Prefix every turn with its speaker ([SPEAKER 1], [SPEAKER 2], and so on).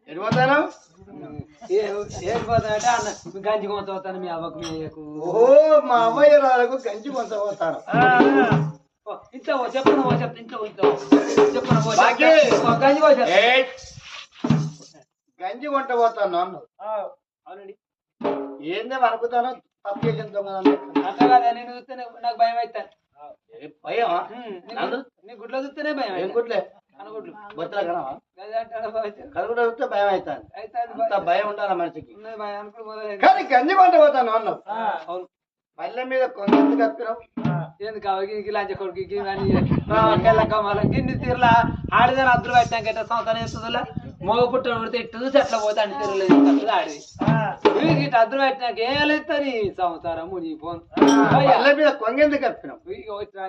[SPEAKER 1] ఎడిపోతాను
[SPEAKER 2] ఏడిపోతానంటే అన్న గంజి కొంత పోతాను మీ అవ్వకు మీకు
[SPEAKER 1] ఓహో మా అమ్మాయి రాళ్ళకు గంజి కొంత పోతాను
[SPEAKER 2] ఇంట్లో చెప్పను ఇంట్లో చెప్పను గంజి పోతా
[SPEAKER 1] గంజి వంట పోతాను అన్నావు
[SPEAKER 2] అవునండి
[SPEAKER 1] ఏందే అనుకుతాను తప్పు చేసిన
[SPEAKER 2] అట్లా కాదా నేను చూస్తేనే నాకు భయం అవుతాను
[SPEAKER 1] భయం
[SPEAKER 2] నీ గుడ్లో చూస్తేనే భయం
[SPEAKER 1] ఏం గుడ్లే
[SPEAKER 2] అనుగుడ్లు
[SPEAKER 1] బొత్తుల కనవా
[SPEAKER 2] భయం
[SPEAKER 1] కలుగుతా చూస్తే భయం అవుతాను అంత భయం ఉండాలి మనిషికి
[SPEAKER 2] అనుకుని
[SPEAKER 1] కానీ గంజి వంట పోతాను అన్నావు
[SPEAKER 2] అవును
[SPEAKER 1] పల్లె మీద కొంత కప్పినావు
[SPEAKER 2] ఎందుకు కావాలి లంచ కొడుకు గిన్ని తీరులా ఆడిదాని అద్దరు పెట్టాక ఎట్లా సంవత్సరం వేస్తుందిలా మోగ పుట్టిన ఉడితే ఇటు చూసి అట్లా పోతే అని తీరలేదు ఆడిది ఇటు అద్దరు పెట్టినాక ఏం లేదు సంవత్సరం మునిగిపోను
[SPEAKER 1] పల్లె మీద కొంగెందుకు కప్పినావు